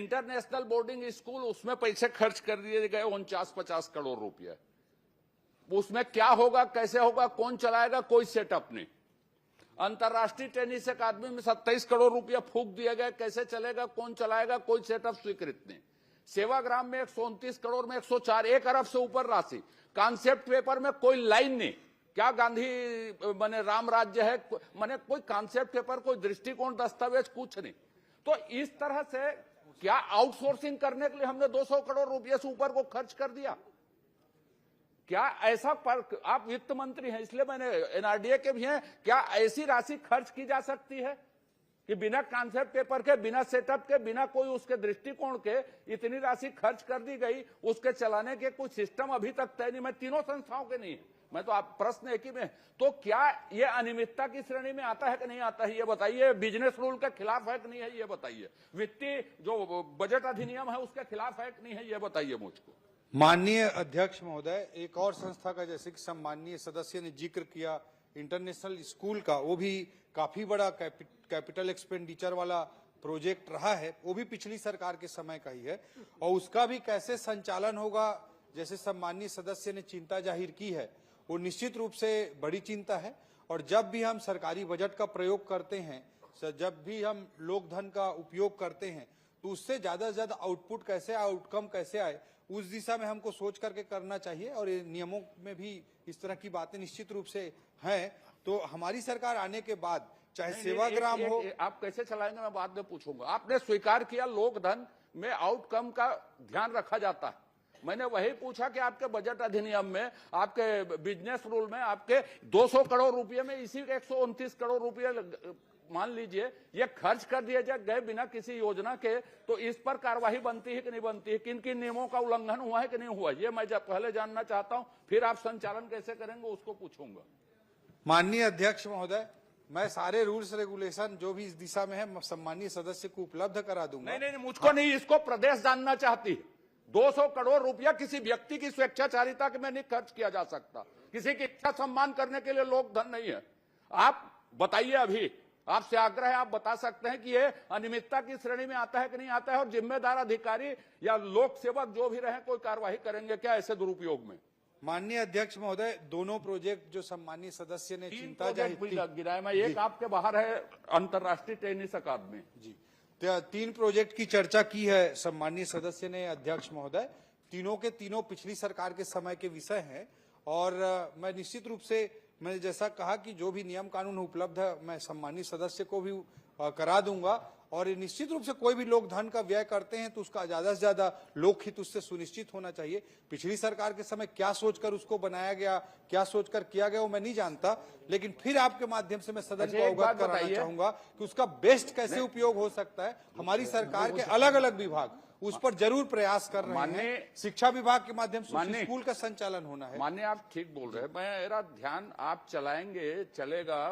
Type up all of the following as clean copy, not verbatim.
International boarding school, उसमें पैसे खर्च कर दिए गए 49-50 करोड़ रुपए। उसमें क्या होगा, कैसे होगा, कौन चलाएगा, कोई सेटअप नहीं। अंतर्राष्ट्रीय टेनिस अकादमी में 27 करोड़ रुपया फूंक दिए गए, कैसे चलेगा, कौन चलाएगा, कोई सेटअप स्वीकृत नहीं। सेवाग्राम में 129 करोड़ में 104, 1 अरब से ऊपर राशि। कॉन्सेप्ट पेपर में कोई लाइन नहीं, क्या गांधी माने राम राज्य है, माने कोई कॉन्सेप्ट पेपर, कोई दृष्टिकोण दस्तावेज, कुछ नहीं। तो इस तरह से क्या आउटसोर्सिंग करने के लिए हमने 200 करोड़ रुपये से ऊपर को खर्च कर दिया? क्या ऐसा आप वित्त मंत्री हैं, इसलिए मैंने एनआरडीए के भी हैं, क्या ऐसी राशि खर्च की जा सकती है कि बिना कॉन्सेप्ट पेपर के, बिना सेटअप के, बिना कोई उसके दृष्टिकोण के इतनी राशि खर्च कर दी गई? उसके चलाने के कुछ सिस्टम अभी तक तय नहीं। मैं तीनों संस्थाओं के नहीं है, मैं तो आप प्रश्न एक ही में। तो क्या ये अनियमितता की श्रेणी में आता है कि नहीं आता है, ये बताइए। बिजनेस रूल के खिलाफ है कि नहीं है, ये बताइए। वित्तीय जो बजट अधिनियम है उसके खिलाफ है कि नहीं है, ये बताइए मुझको। माननीय अध्यक्ष महोदय, एक और संस्था का जैसे कि सम्माननीय सदस्य ने जिक्र किया इंटरनेशनल स्कूल का, वो भी काफी बड़ा कैपिटल एक्सपेंडिचर वाला प्रोजेक्ट रहा है, वो भी पिछली सरकार के समय का ही है। और उसका भी कैसे संचालन होगा, जैसे सम्माननीय सदस्य ने चिंता जाहिर की है, वो निश्चित रूप से बड़ी चिंता है। और जब भी हम सरकारी बजट का प्रयोग करते हैं, जब भी हम लोक धन का उपयोग करते हैं, तो उससे ज्यादा से ज्यादा आउटपुट कैसे, आउटकम कैसे आए, उस दिशा में हमको सोच करके करना चाहिए। और ये नियमों में भी इस तरह की बातें निश्चित रूप से हैं। तो हमारी सरकार आने के बाद चाहे सेवाग्राम हो, आप कैसे चलाएंगे मैं बाद में पूछूंगा। आपने स्वीकार किया लोक धन में आउटकम का ध्यान रखा जाता है। मैंने वही पूछा कि आपके बजट अधिनियम में, आपके बिजनेस रूल में, आपके 200 करोड़ रुपए में इसी के 129 करोड़ रुपए मान लीजिए ये खर्च कर दिए गए बिना किसी योजना के, तो इस पर कार्रवाई बनती है कि नहीं बनती है? किन किन नियमों का उल्लंघन हुआ है कि नहीं हुआ, ये मैं पहले जानना चाहता हूं, फिर आप संचालन कैसे करेंगे उसको पूछूंगा। माननीय अध्यक्ष महोदय, मैं सारे रूल्स रेगुलेशन जो भी इस दिशा में है सम्माननीय सदस्य को उपलब्ध करा दूंगा। नहीं, मुझको नहीं, इसको प्रदेश जानना चाहती है। 200 करोड़ रुपया किसी व्यक्ति की स्वेच्छाचारिता के में नहीं खर्च किया जा सकता। किसी की इच्छा सम्मान करने के लिए लोक धन नहीं है। आप बताइए, अभी आपसे आग्रह है, आप बता सकते हैं कि ये अनियमितता की श्रेणी में आता है कि नहीं आता है, और जिम्मेदार अधिकारी या लोक सेवक जो भी रहे कोई कार्रवाई करेंगे क्या ऐसे दुरुपयोग में? माननीय अध्यक्ष महोदय, दोनों प्रोजेक्ट जो सम्मानीय सदस्य ने चिंता जाहिर की, गिराए में एक आपके बाहर है अंतर्राष्ट्रीय टेनिस अकादमी जी, 3 प्रोजेक्ट की चर्चा की है सम्मानीय सदस्य ने अध्यक्ष महोदय। तीनों के तीनों पिछली सरकार के समय के विषय हैं। और मैं निश्चित रूप से, मैंने जैसा कहा कि जो भी नियम कानून उपलब्ध है मैं सम्मानीय सदस्य को भी करा दूंगा। और निश्चित रूप से कोई भी लोग धन का व्यय करते हैं तो उसका ज्यादा से ज्यादा लोक हित उससे सुनिश्चित होना चाहिए। पिछली सरकार के समय क्या सोचकर उसको बनाया गया, क्या सोचकर किया गया, वो मैं नहीं जानता, लेकिन फिर आपके माध्यम से मैं सदन को अवगत कराना चाहूंगा कि उसका बेस्ट कैसे उपयोग हो सकता है। हमारी सरकार के अलग अलग विभाग उस पर जरूर प्रयास कर रहे हैं। शिक्षा विभाग के माध्यम से स्कूल का संचालन होना है। माननीय, आप ठीक बोल रहे हैं। मेरा ध्यान, आप चलाएंगे, चलेगा,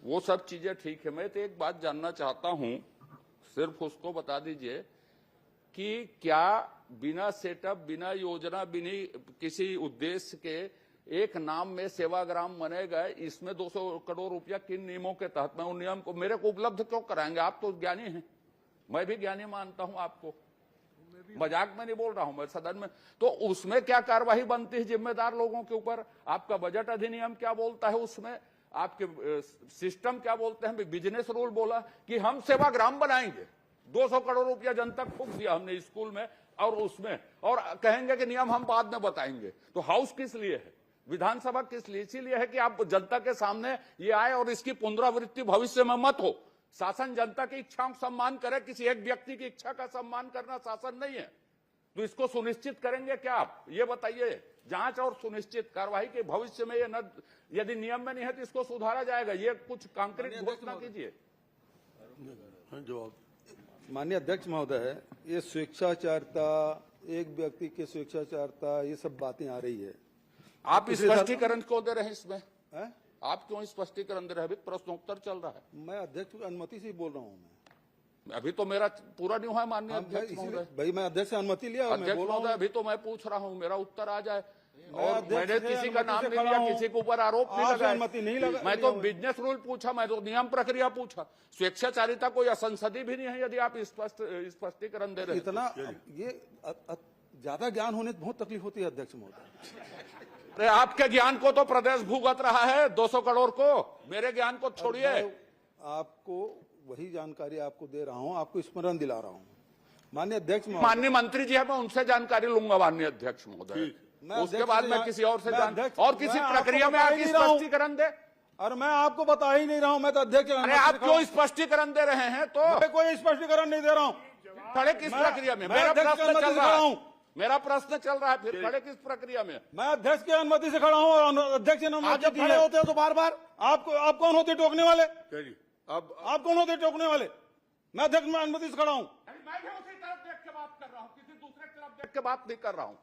वो सब चीजें ठीक है। मैं तो एक बात जानना चाहता हूं, सिर्फ उसको बता दीजिए कि क्या बिना सेटअप, बिना योजना, बिना किसी उद्देश्य के एक नाम में सेवाग्राम बनेगा, इसमें 200 करोड़ रुपया किन नियमों के तहत? मैं उन नियम को मेरे को उपलब्ध क्यों कराएंगे? आप तो ज्ञानी हैं, मैं भी ज्ञानी मानता हूं आपको, मजाक में नहीं बोल रहा हूं मैं सदन में। तो उसमें क्या कार्रवाई बनती है जिम्मेदार लोगों के ऊपर? आपका बजट अधिनियम क्या बोलता है उसमें? आपके सिस्टम क्या बोलते हैं? बिजनेस रूल बोला कि हम सेवाग्राम बनाएंगे, 200 करोड़ रुपया जनता फूंक दिया हमने स्कूल में और उसमें, और कहेंगे कि नियम हम बाद में बताएंगे। तो हाउस किस लिए है, विधानसभा किस लिए? इसीलिए है कि आप जनता के सामने ये आए और इसकी पुनरावृत्ति भविष्य में मत हो। शासन जनता की इच्छाओं का सम्मान करे, किसी एक व्यक्ति की इच्छा का सम्मान करना शासन नहीं है। तो इसको सुनिश्चित करेंगे क्या आप, ये बताइए? जांच और सुनिश्चित कार्रवाई के भविष्य में ये न, यदि नियम में नहीं है तो इसको सुधारा जाएगा। ये कुछ कांक्रीट घोषणा कीजिए। माननीय अध्यक्ष महोदय, ये स्वेच्छाचारता, एक व्यक्ति की स्वेच्छाचारता, ये सब बातें आ रही है। आप स्पष्टीकरण क्यों दे रहे हैं इसमें? आप क्यों स्पष्टीकरण दे रहे हैं? अभी प्रश्नोत्तर चल रहा है। मैं अध्यक्ष की अनुमति से बोल रहा हूँ। मैं अभी तो मेरा पूरा नहीं हुआ है माननीय अध्यक्ष महोदय। भाई मैं अध्यक्ष से अनुमति लिया, अध्यक्ष महोदय, अभी तो मैं पूछ रहा हूँ, मेरा उत्तर आ जाए। और मैंने किसी का नाम नहीं लिया, किसी के ऊपर आरोप नहीं आपसे अनुमति नहीं लगाया। लगा- मैं तो बिजनेस रूल पूछा, मैं तो नियम प्रक्रिया पूछा। स्वेच्छाचारिता कोई असंसदीय भी नहीं है यदि आप स्पष्टीकरण दे रहे हैं। इतना ये ज्यादा ज्ञान होने से बहुत तकलीफ होती है अध्यक्ष महोदय। अरे आपके ज्ञान को तो प्रदेश भुगत रहा है 200 करोड़ को, मेरे ज्ञान को छोड़िए। आपको वही जानकारी आपको दे रहा हूं, आपको स्मरण दिला रहा हूं। माननीय अध्यक्ष महोदय, माननीय मंत्री जी है, मैं उनसे जानकारी लूंगा माननीय अध्यक्ष महोदय। उसके बाद मैं किसी और से और किसी प्रक्रिया में आप स्पष्टीकरण दे। और मैं आपको बता ही नहीं रहा हूं, मैं तो अध्यक्ष। अरे आप क्यों स्पष्टीकरण दे रहे हैं? तो मैं कोई स्पष्टीकरण नहीं दे रहा हूं। खड़े किस प्रक्रिया में? मैं मेरा अध्यक्ष प्रश्न की चल अनुमति रहा से खड़ा है, हूं। मेरा प्रश्न चल रहा है, फिर खड़े किस प्रक्रिया में? मैं अध्यक्ष की अनुमति से खड़ा हूं और अध्यक्ष ने आप जब खड़े होते हो तो बार बार आप कौन होते टोकने वाले? अब आप कौन होते टोकने वाले? मैं अध्यक्ष में अनुमति से खड़ा हूं। मैं भी उसी तरफ देख के बात कर रहा हूँ, किसी दूसरे तरफ देख के बात नहीं कर रहा हूँ।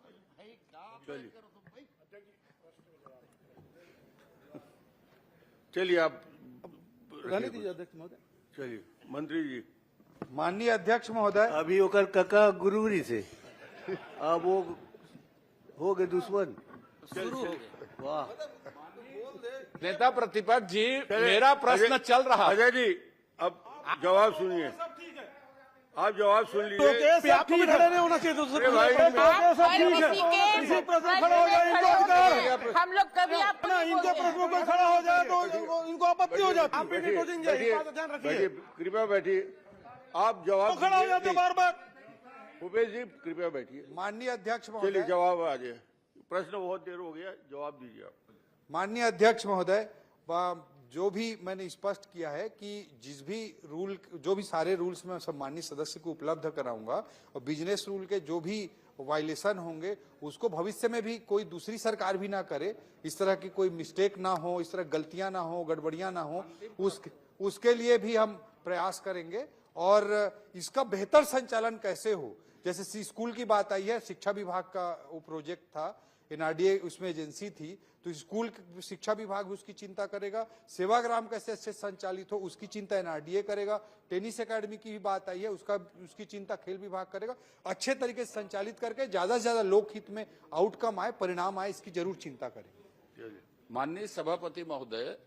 चलिए आप रहने दीजिए अध्यक्ष महोदय। चलिए मंत्री जी, माननीय अध्यक्ष महोदय, अभी ओकर कका गुरुरी से अब वो हो गए दुश्मन शुरू हो गए। वाह, नेता प्रतिपक्ष जी, मेरा प्रश्न चल रहा है। अजय जी अब जवाब सुनिए, आप जवाब सुन लीजिए। आपको भी खड़े नहीं होना चाहिए दूसरे अरे भाई, इसी प्रश्न खड़ा हो जाए इनको अधिकार। हम लोग कभी आपको नहीं इनके बोलते। प्रश्नों पर खड़ा हो जाए तो इनको आपत्ति हो जाती है। बैठिए, कृपया बैठिए, आप जवाब खड़ा हो जाते बार बार। भूपेश जी कृपया बैठिए। माननीय अध्यक्ष चलिए महोदय, जवाब आ जाए, प्रश्न बहुत देर हो गया, जवाब दीजिए आप। माननीय अध्यक्ष महोदय, जो भी मैंने स्पष्ट किया है कि जो भी सारे रूल्स मैं सम्मानित सदस्य को उपलब्ध कराऊंगा और बिजनेस रूल के जो भी वायलेशन होंगे उसको भविष्य में भी कोई दूसरी सरकार भी ना करे, इस तरह की कोई मिस्टेक ना हो, इस तरह गलतियां ना हो, गड़बड़ियां ना हो, उसके लिए भी हम प्रयास करेंगे। और इसका बेहतर संचालन कैसे हो, जैसे स्कूल की बात आई है, शिक्षा विभाग का वो प्रोजेक्ट था, एनआरडीए उसमें एजेंसी थी, तो स्कूल शिक्षा विभाग भी उसकी चिंता करेगा। सेवाग्राम कैसे अच्छे संचालित हो उसकी चिंता एनआरडीए करेगा। टेनिस एकेडमी की भी बात आई है, उसकी चिंता खेल विभाग करेगा। अच्छे तरीके से संचालित करके ज्यादा से ज्यादा लोकहित में आउटकम आए, परिणाम आए, इसकी जरूर चिंता करेंगे। माननीय सभापति महोदय,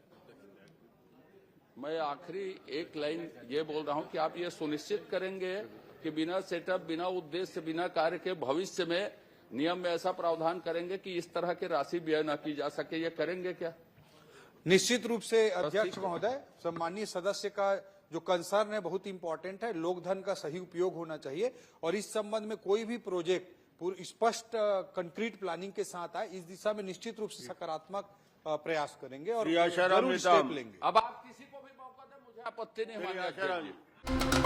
मैं आखिरी एक लाइन ये बोल रहा हूं कि आप ये सुनिश्चित करेंगे कि बिना सेटअप, बिना उद्देश्य, बिना कार्य के भविष्य में नियम में ऐसा प्रावधान करेंगे कि इस तरह की राशि व्यय न की जा सके, ये करेंगे क्या? निश्चित रूप से अध्यक्ष महोदय, सम्मानीय सदस्य का जो कंसर्न है बहुत इंपॉर्टेंट है। लोक धन का सही उपयोग होना चाहिए और इस संबंध में कोई भी प्रोजेक्ट पूरी स्पष्ट कंक्रीट प्लानिंग के साथ आए, इस दिशा में निश्चित रूप से सकारात्मक प्रयास करेंगे और श्री आशाराम जरूर नेताम। स्टेप लेंगे। अब आप किसी को भी मौका दें, मुझे आपत्ति नहीं श्री माननी आशाराम चाहिए। जी।